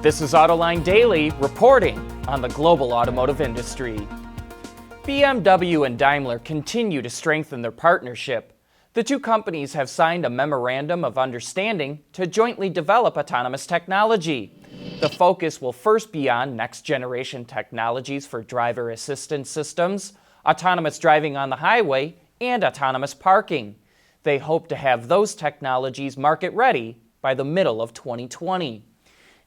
This is Autoline Daily reporting on the global automotive industry. BMW and Daimler continue to strengthen their partnership. The two companies have signed a memorandum of understanding to jointly develop autonomous technology. The focus will first be on next-generation technologies for driver assistance systems, autonomous driving on the highway, and autonomous parking. They hope to have those technologies market-ready by the middle of 2020.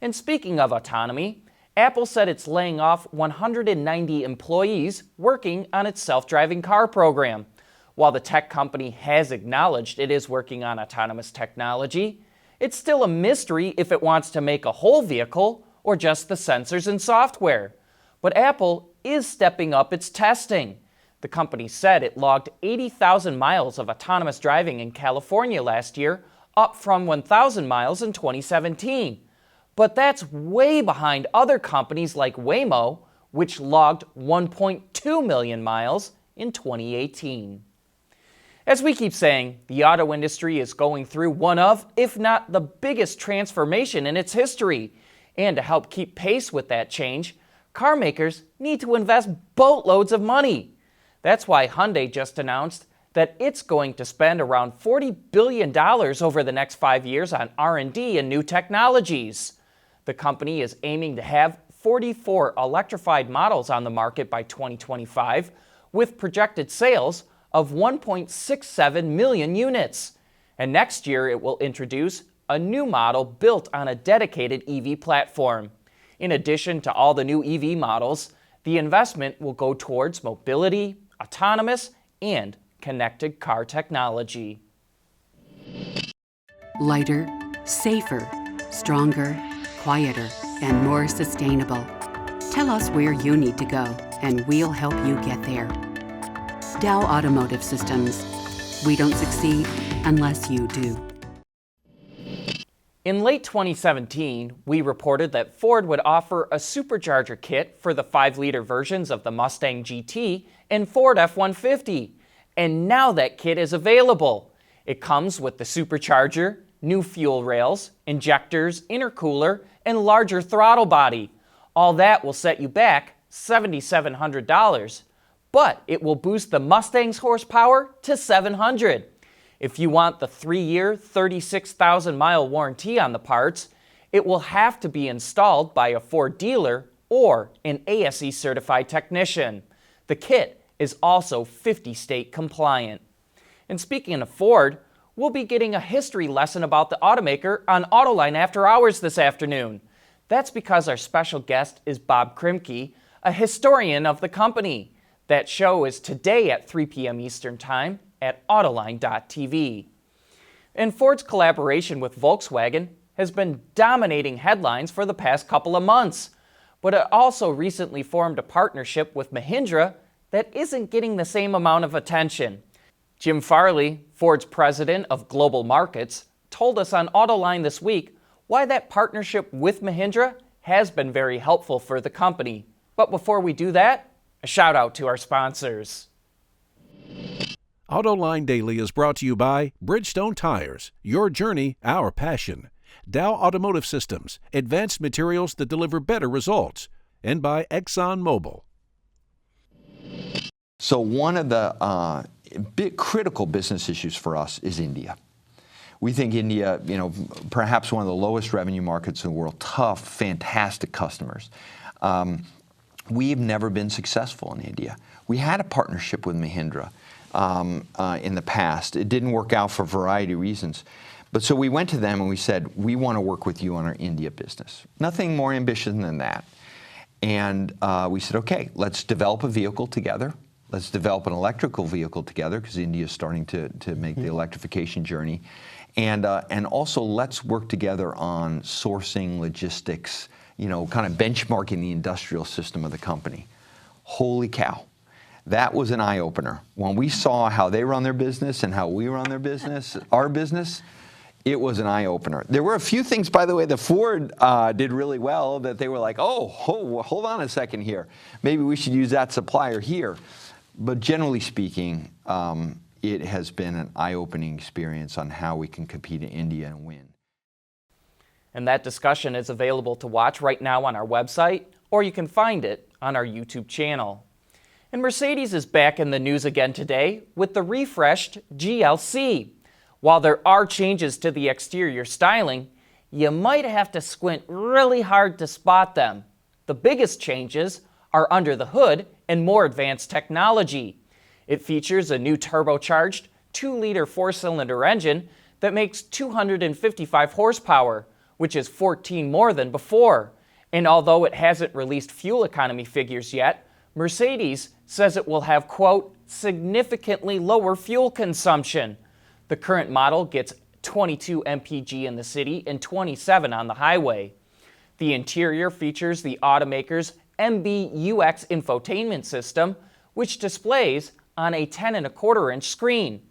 And speaking of autonomy, Apple said it's laying off 190 employees working on its self-driving car program. While the tech company has acknowledged it is working on autonomous technology, it's still a mystery if it wants to make a whole vehicle or just the sensors and software. But Apple is stepping up its testing. The company said it logged 80,000 miles of autonomous driving in California last year, up from 1,000 miles in 2017. But that's way behind other companies like Waymo, which logged 1.2 million miles in 2018. As we keep saying, the auto industry is going through one of, if not the biggest transformation in its history. And to help keep pace with that change, car makers need to invest boatloads of money. That's why Hyundai just announced that it's going to spend around $40 billion over the next 5 years on R&D and new technologies. The company is aiming to have 44 electrified models on the market by 2025, with projected sales of 1.67 million units. And next year, it will introduce a new model built on a dedicated EV platform. In addition to all the new EV models, the investment will go towards mobility, autonomous, and connected car technology. Lighter, safer, stronger, quieter, and more sustainable. Tell us where you need to go, and we'll help you get there. Dow Automotive Systems. We don't succeed unless you do. In late 2017, we reported that Ford would offer a Supercharger kit for the 5-liter versions of the Mustang GT and Ford F-150. And now that kit is available. It comes with the Supercharger, new fuel rails, injectors, intercooler, and larger throttle body. All that will set you back $7,700, but it will boost the Mustang's horsepower to 700. If you want the 3-year, 36,000-mile warranty on the parts, it will have to be installed by a Ford dealer or an ASE-certified technician. The kit is also 50-state compliant. And speaking of Ford, we'll be getting a history lesson about the automaker on Autoline After Hours this afternoon. That's because our special guest is Bob Krimke, a historian of the company. That show is today at 3 p.m. Eastern Time at Autoline.tv. And Ford's collaboration with Volkswagen has been dominating headlines for the past couple of months. But it also recently formed a partnership with Mahindra that isn't getting the same amount of attention. Jim Farley, Ford's president of global markets, told us on Autoline this week why that partnership with Mahindra has been very helpful for the company. But before we do that, a shout out to our sponsors. Autoline Daily is brought to you by Bridgestone Tires, your journey, our passion. Dow Automotive Systems, advanced materials that deliver better results. And by ExxonMobil. So one of the big critical business issues for us is India. We think India, perhaps one of the lowest revenue markets in the world, tough, fantastic customers. We've never been successful in India. We had a partnership with Mahindra in the past. It didn't work out for a variety of reasons. But so we went to them and we said, we want to work with you on our India business. Nothing more ambitious than that. And we said, okay, let's develop a vehicle together. Let's develop an electrical vehicle together, because India is starting to make the electrification journey. And also let's work together on sourcing, logistics, kind of benchmarking the industrial system of the company. Holy cow. That was an eye-opener. When we saw how they run their business and how we run their business, our business, it was an eye-opener. There were a few things, by the way, that Ford did really well that they were like, oh, hold on a second here. Maybe we should use that supplier here. But generally speaking, it has been an eye-opening experience on how we can compete in India and win. And that discussion is available to watch right now on our website, or you can find it on our YouTube channel. And Mercedes is back in the news again today with the refreshed GLC. While there are changes to the exterior styling, you might have to squint really hard to spot them. The biggest changes are under the hood and more advanced technology. It features a new turbocharged 2-liter 4-cylinder engine that makes 255 horsepower, which is 14 more than before. And although it hasn't released fuel economy figures yet, Mercedes says it will have, quote, significantly lower fuel consumption. The current model gets 22 mpg in the city and 27 on the highway. The interior features the automaker's MBUX infotainment system, which displays on a 10.25-inch screen.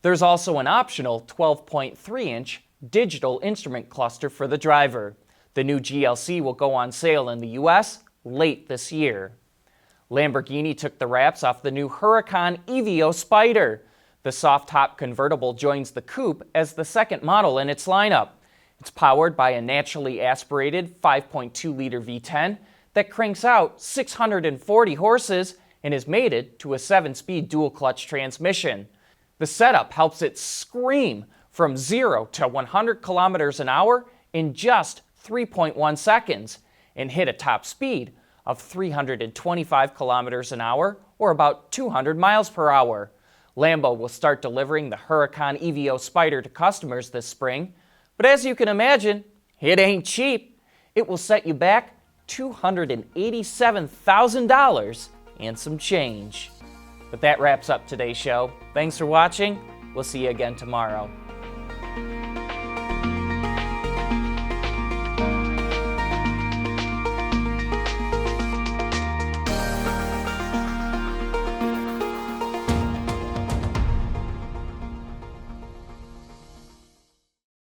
There's also an optional 12.3-inch digital instrument cluster for the driver. The new GLC will go on sale in the US late this year. Lamborghini took the wraps off the new Huracan EVO Spider. The soft-top convertible joins the coupe as the second model in its lineup. It's powered by a naturally aspirated 5.2-liter V10 that cranks out 640 horses and is mated to a 7-speed dual-clutch transmission. The setup helps it scream from 0 to 100 kilometers an hour in just 3.1 seconds and hit a top speed of 325 kilometers an hour, or about 200 miles per hour. Lambo will start delivering the Huracan EVO Spider to customers this spring, but as you can imagine, it ain't cheap. It will set you back $287,000 and some change. But that wraps up today's show. Thanks for watching. We'll see you again tomorrow.